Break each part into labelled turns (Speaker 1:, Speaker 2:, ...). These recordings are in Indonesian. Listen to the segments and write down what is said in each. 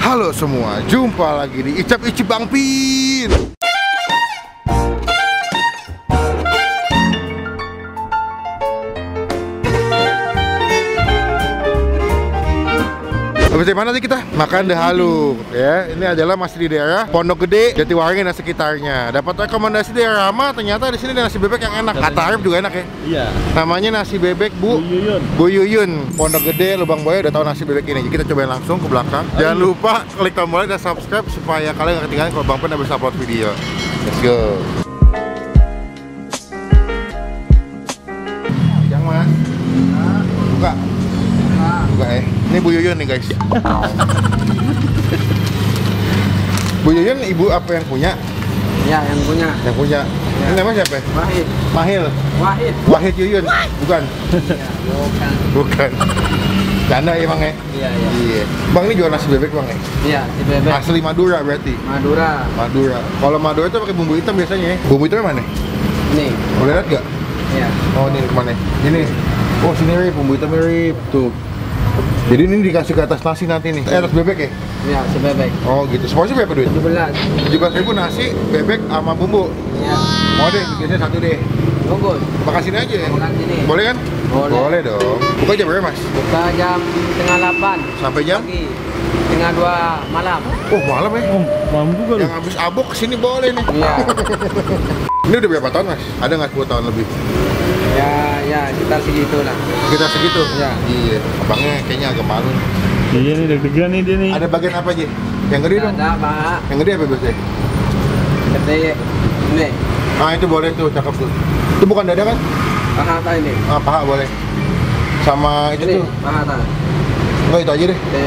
Speaker 1: Halo semua, jumpa lagi di Icap-Icip Bang Pin. Habis dari mana sih kita? Makan dahulu ya. Ini adalah masih di daerah Pondok Gede, Jatiwaringin dan sekitarnya. Dapat rekomendasi dari Rama, ternyata di sini ada nasi bebek yang enak. Kata Arif juga enak ya? Iya. Namanya nasi bebek Bu Yuyun. Pondok Gede, Lubang Buaya udah tahu nasi bebek ini. Jadi kita cobain langsung ke belakang. Jangan lupa klik tombolnya dan subscribe supaya kalian gak ketinggalan kalau Bang Pin habis upload video. Let's go. Yang Mas. Buka. Buka ya. Ini Bu Yuyun nih guys. Bu Yuyun ibu apa yang punya?
Speaker 2: Ya, yang punya.
Speaker 1: Yang punya. Ya. Ini namanya siapa?
Speaker 2: Wahid.
Speaker 1: Mahil.
Speaker 2: Wahid.
Speaker 1: Wahid Yuyun. Bukan.
Speaker 2: Iya, bukan.
Speaker 1: Bukan. Canda ya Bang ya?
Speaker 2: Iya, iya.
Speaker 1: Iya. Bang ini jual nasi bebek Bang ya?
Speaker 2: Iya, nasi bebek.
Speaker 1: Asli Madura berarti?
Speaker 2: Madura.
Speaker 1: Madura. Kalau Madura itu pakai bumbu hitam biasanya ya? Bumbu hitamnya mana?
Speaker 2: Nih.
Speaker 1: Boleh lihat gak?
Speaker 2: Iya.
Speaker 1: Oh ini kemana? Ini. Oh sini Rip, bumbu hitam Rip. Tuh. Jadi ini dikasih ke atas nasi nanti nih. Atas bebek ya?
Speaker 2: Iya, nasi bebek.
Speaker 1: Oh gitu. Semuanya berapa duit?
Speaker 2: 17.000
Speaker 1: nasi, bebek, sama bumbu.
Speaker 2: Iya.
Speaker 1: Mau deh, bikinnya satu deh.
Speaker 2: Bagus.
Speaker 1: Makan sini aja ya?
Speaker 2: Makan sini.
Speaker 1: Boleh kan?
Speaker 2: Boleh.
Speaker 1: Boleh dong. Buka jam berapa Mas?
Speaker 2: Buka jam setengah 8.
Speaker 1: Sampai jam?
Speaker 2: Pagi. Setengah 2 malam.
Speaker 1: Oh malam ya?
Speaker 3: Oh, malam juga
Speaker 1: Yang habis abok kesini boleh nih.
Speaker 2: Iya.
Speaker 1: Ini udah berapa tahun Mas? Ada nggak 10 tahun lebih?
Speaker 2: Ya, sekitar segitu lah.
Speaker 1: Kita segitu?
Speaker 2: Iya.
Speaker 1: Iya. Abangnya kayaknya agak malu.
Speaker 3: Iya nih, deg-degan nih dia nih.
Speaker 1: Ada bagian apa aja? Yang gede dong?
Speaker 2: Ada, Pak.
Speaker 1: Yang gede apa biasanya?
Speaker 2: Gede. Ini.
Speaker 1: Ah itu boleh tuh, cakep tuh. Itu bukan dada kan?
Speaker 2: Paha tak ini?
Speaker 1: Ah paha boleh. Sama itu
Speaker 2: Ini,
Speaker 1: tuh.
Speaker 2: paha tak?
Speaker 1: Enggak itu aja deh.
Speaker 2: Ini.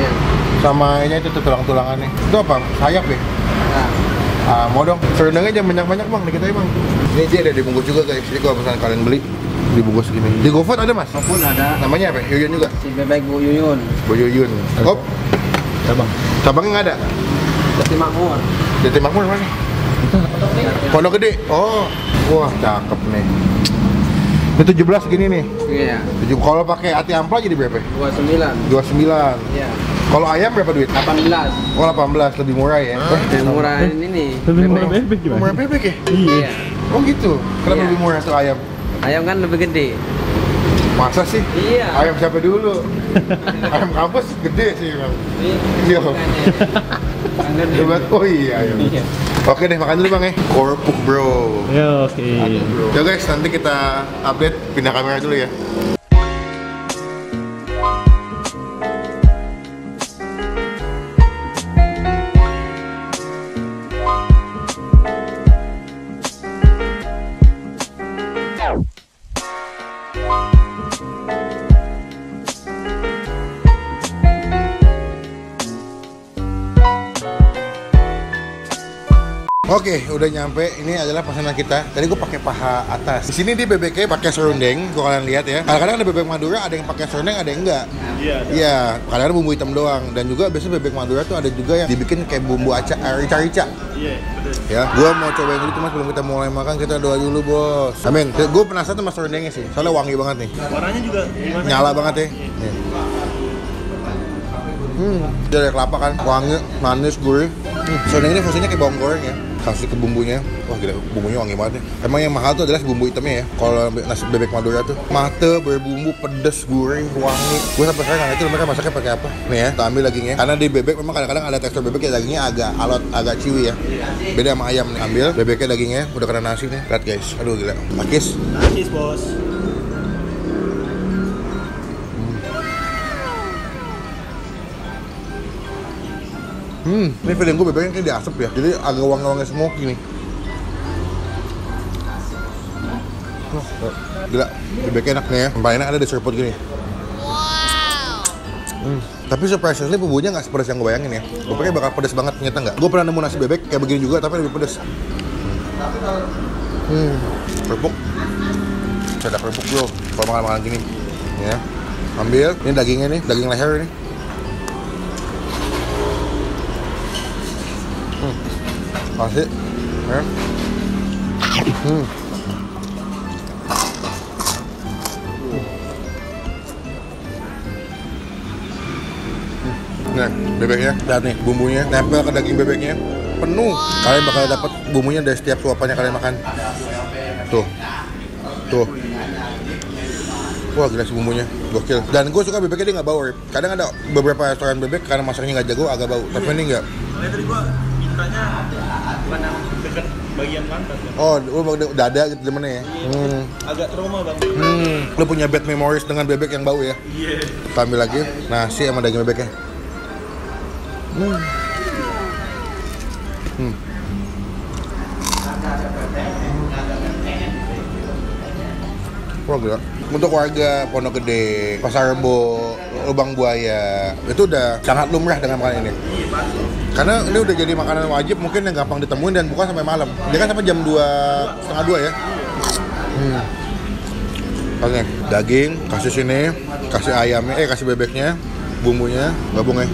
Speaker 1: Sama ini itu tuh tulang-tulangannya. Itu apa? Sayap ya?
Speaker 2: Nah.
Speaker 1: Ah mau dong. Serundengnya jangan banyak-banyak Bang, dikit aja Bang. Ini dia ada dibungkus juga guys. Jadi kalau misalnya kalian beli dibungkus gini. Di GoFood ada Mas?
Speaker 2: Maupun ada.
Speaker 1: Namanya apa? Yuyun juga?
Speaker 2: Si bebek Bu Yuyun.
Speaker 1: Bu Yuyun. Hop.
Speaker 3: Cabang.
Speaker 1: Cabangnya nggak ada?
Speaker 2: Jati Makmur.
Speaker 1: Jati Makmur mana? Pondok Gede. Oh. Wah, cakep nih. Ini 17 segini nih.
Speaker 2: Iya.
Speaker 1: Kalau pakai ati ampla jadi berapa?
Speaker 2: 29.
Speaker 1: 29.
Speaker 2: Iya.
Speaker 1: Kalau ayam berapa duit?
Speaker 2: 18.
Speaker 1: Oh 18, lebih murah ya?
Speaker 2: Yang murah ini nih.
Speaker 3: Lebih murah bebek gimana?
Speaker 1: Murah bebek ya?
Speaker 2: Iya.
Speaker 1: Oh gitu? Kenapa
Speaker 2: Iya.
Speaker 1: lebih murah tuh ayam?
Speaker 2: Ayam kan lebih gede.
Speaker 1: Masa sih?
Speaker 2: Iya.
Speaker 1: Ayam siapa dulu? Ayam kampus gede sih Bang. Iya. Hebat. Oh iya ayam.
Speaker 2: Iya.
Speaker 1: Oke deh, makan dulu Bang ya. Korpuk bro.
Speaker 3: Ya oke.
Speaker 1: Ya guys, nanti kita update, pindah kamera dulu ya. Oke, udah nyampe. Ini adalah pesanan kita. Tadi gue pakai paha atas. Di sini dia bebeknya pakai serundeng. Kalau kalian lihat ya. Kadang-kadang ada bebek Madura, ada yang pakai serundeng, ada yang enggak. Iya. Kadang-kadang bumbu hitam doang. Dan juga biasanya bebek Madura tuh ada juga yang dibikin kayak bumbu rica-rica.
Speaker 3: Iya, betul.
Speaker 1: Ya, gue mau cobain dulu Mas sebelum kita mulai makan. Kita doa dulu bos. Amin. Gue penasaran sama serundengnya sih. Soalnya wangi banget nih.
Speaker 3: Warnanya juga gimana?
Speaker 1: Nyala banget ya. Nih. Dia ada kelapa kan, wangi, manis, gurih. Serundeng ini fungsinya kayak bawang goreng ya. Kasih ke bumbunya, wah gila, bumbunya wangi banget ya. Emang yang mahal tuh adalah bumbu hitamnya ya. Kalau nasi bebek Madura tuh mate, berbumbu, pedes, gurih, wangi. Gue sampai sekarang nggak ngerti mereka masaknya pakai apa. Nih ya, kita ambil dagingnya. Karena di bebek memang kadang-kadang ada tekstur bebek ya, dagingnya agak alot, agak ciwi ya. Beda sama ayam nih. Ambil bebeknya, dagingnya, udah kena nasi nih. Lihat guys, aduh gila. Pakis.
Speaker 3: Nakis bos.
Speaker 1: Ini feeling gue bebeknya kayak diasap ya. Jadi agak wangi-wangi smoky nih. Gila, bebeknya enak nih ya. Yang paling enak ada di seruput gini. Wow. Tapi surprisingly bumbunya nggak sepedas yang gue bayangin ya. Gue pikir bakal pedas banget, ternyata nggak. Gue pernah nemu nasi bebek kayak begini juga, tapi lebih pedas. Kerupuk. Ada kerupuk bro. Kalau makan-makan gini, ya. Ambil, ini dagingnya nih, daging leher ini. Kasih, ya. Nah, Nah, bebeknya, lihat nih, bumbunya nempel ke daging bebeknya, penuh. Kalian bakal dapat bumbunya dari setiap suapannya kalian makan. Tuh, tuh. Wah, gila sih bumbunya, gokil. Dan gue suka bebeknya dia nggak bau. Kadang ada beberapa restoran bebek karena masaknya nggak jago agak bau, tapi ini nggak.
Speaker 3: Soalnya tadi gua mintanya bukan yang deket bagian pantat kan.
Speaker 1: Oh, lu mau dada gitu temennya ya?
Speaker 3: Agak trauma bang.
Speaker 1: Lu punya bad memories dengan bebek yang bau ya?
Speaker 3: Iya.
Speaker 1: Kita ambil lagi nasi sama daging bebeknya. Wah gila. Untuk warga Pondok Gede, Pasar Rebo, Lubang Buaya, itu udah sangat lumrah dengan makanan ini. Karena ini udah jadi makanan wajib mungkin yang gampang ditemuin dan buka sampai malam. Dia kan sampai jam 2, setengah 2 ya. Oke, daging, kasih sini, kasih ayamnya, kasih bebeknya, bumbunya, gabung ya.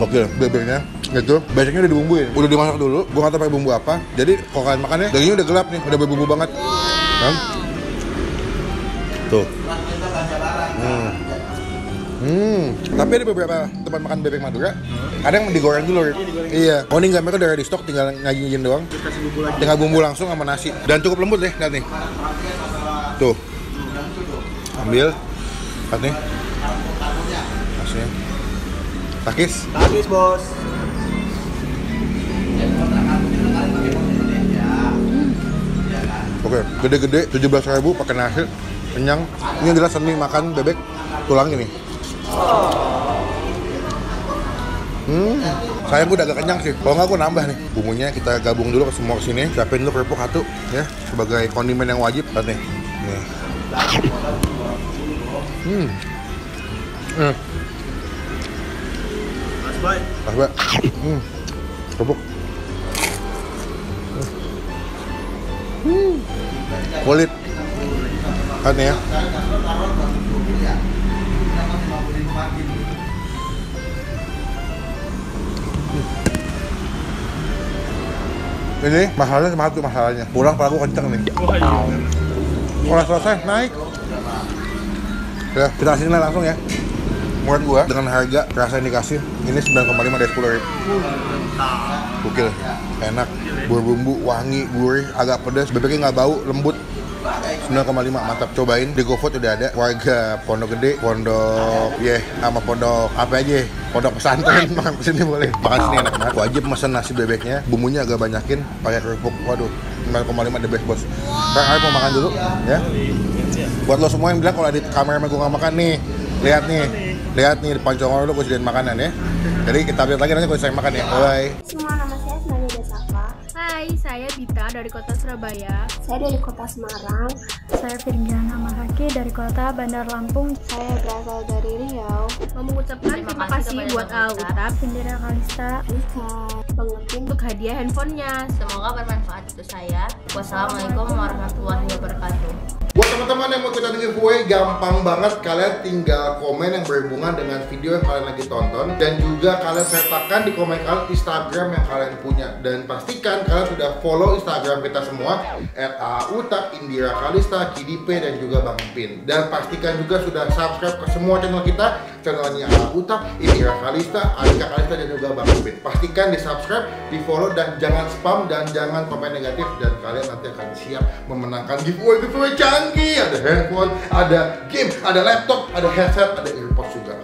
Speaker 1: Oke, bebeknya gitu, basicnya udah dibumbuin, udah dimasak dulu. Gua nggak tahu pakai bumbu apa. Jadi kalau kalian makannya, dagingnya udah gelap nih, udah berbumbu banget. Kan? Tuh. Tapi ada beberapa tempat makan bebek Madura, kadang digoreng dulu. Iya. Oh ini nggak, mereka udah ready stock, tinggal ngajin doang. Tinggal bumbu langsung sama nasi. Dan cukup lembut deh, lihat nih. Tuh. Ambil. Lihat nih. Nasinya. Takis.
Speaker 3: Takis bos.
Speaker 1: Oke, gede-gede 17.000 pakai nasi, kenyang. Ini adalah seni makan bebek tulang ini. Sayang gue udah agak kenyang sih. Kalau nggak gue nambah nih. Bumbunya kita gabung dulu ke semua kesini. Siapin dulu kerupuk satu ya sebagai kondimen yang wajib. Lihat nih. Nih.
Speaker 3: Baik.
Speaker 1: Pas banget. Kerupuk. Kulit. Kan ya. Ini masalahnya cuma satu masalahnya. Pulang pala gue kenceng nih.
Speaker 3: Wah iya.
Speaker 1: Kalau selesai naik. Ya, kita kasih nilai langsung ya. Menurut gua dengan harga rasa yang dikasih ini 9,5 dari 10.000. Gokil, enak, berbumbu, wangi, gurih, agak pedas, bebeknya nggak bau, lembut. 9,5 mantap, cobain di GoFood udah ada. Warga Pondok Gede, Pondok sama Pondok apa aja, Pondok Pesantren makan kesini boleh. Makan sini enak banget. Wajib mesen nasi bebeknya, bumbunya agak banyakin, pakai kerupuk. Waduh, 9,5 the best bos. Sekarang mau makan dulu ya. Buat lo semua yang bilang kalau di kamera gue nggak makan nih, lihat nih di pancong lo gue sediain makanan ya. Jadi kita lihat lagi nanti kalau saya makan ya. Bye.
Speaker 4: Semua, nama saya Asmani Desafa.
Speaker 5: Hai, saya Bita dari kota Surabaya.
Speaker 4: Saya dari kota Semarang.
Speaker 5: Saya Firjana Mahaki dari kota Bandar Lampung.
Speaker 4: Saya berasal dari Riau.
Speaker 5: Mau mengucapkan terima kasih buat Al Utap, Indira Kalista,
Speaker 4: Alika, pengertian
Speaker 5: untuk hadiah handphonenya.
Speaker 6: Semoga bermanfaat untuk saya. Wassalamualaikum warahmatullahi wabarakatuh.
Speaker 1: Buat teman-teman yang mau ikutan giveaway, gampang banget. Kalian tinggal komen yang berhubungan dengan video yang kalian lagi tonton. Dan juga kalian sertakan di komen kalian Instagram yang kalian punya. Dan pastikan kalian sudah follow Instagram kita semua @aautak, Indira Kalista, KDP, dan juga Bang Pin. Dan pastikan juga sudah subscribe ke semua channel kita. Channelnya Aautak, Indira Kalista, Alika Kalista, dan juga Bang Pin. Pastikan di subscribe, di follow, dan jangan spam, dan jangan komen negatif. Dan kalian nanti akan siap memenangkan giveaway canggih, ada handphone, ada game, ada laptop, ada headset, ada earpods juga.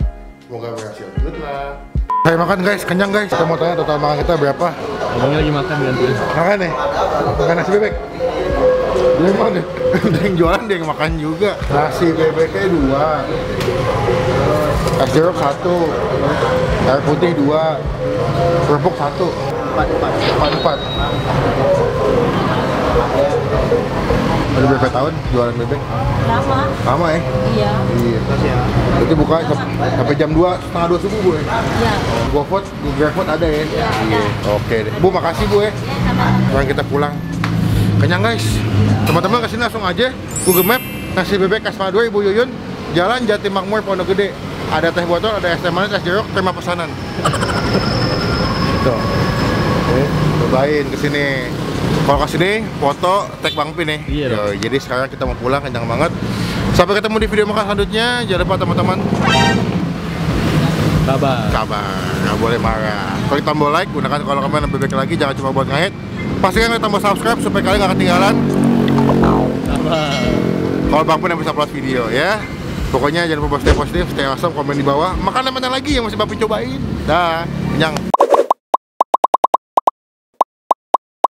Speaker 1: Semoga berhasil. Good luck. Saya makan guys, kenyang guys. Kita mau tanya total makan kita berapa?
Speaker 3: Abangnya lagi makan gantian.
Speaker 1: Makan nih, makan nasi bebek. Dia mau deh, ada yang jualan dia yang makan juga. Nasi bebeknya 2, es jeruk 1, air putih 2, kerupuk 1, 4. Udah berapa tahun jualan bebek? Lama ya?
Speaker 6: Iya.
Speaker 1: Berarti buka sampai jam 2, setengah 2 subuh Bu ya?
Speaker 6: Iya.
Speaker 1: GoFood ada ya? Iya. Oke deh. Bu makasih Bu ya. Sekarang kita pulang. Kenyang guys. Teman-teman kesini langsung aja. Google Map, nasi bebek Kasma 2 Ibu Yuyun, Jalan Jati Makmur Pondok Gede. Ada teh botol, ada es teh manis, es jeruk, terima pesanan. Tuh. Cobain kesini. Kalau kesini foto tag Bang Pin nih.
Speaker 3: Iya dong.
Speaker 1: Jadi sekarang kita mau pulang, kenyang banget. Sampai ketemu di video makan selanjutnya. Jangan lupa teman-teman sabar, nggak boleh marah. Klik tombol like, gunakan kolom komen yang bebek lagi. Jangan cuma buat ngait. Pastikan klik tombol subscribe supaya kalian nggak ketinggalan. Kalau Bang Pun yang bisa upload video ya. Pokoknya jangan lupa stay positif, stay awesome, komen di bawah. Makanan mana lagi yang masih Bapak cobain? Dah, kenyang.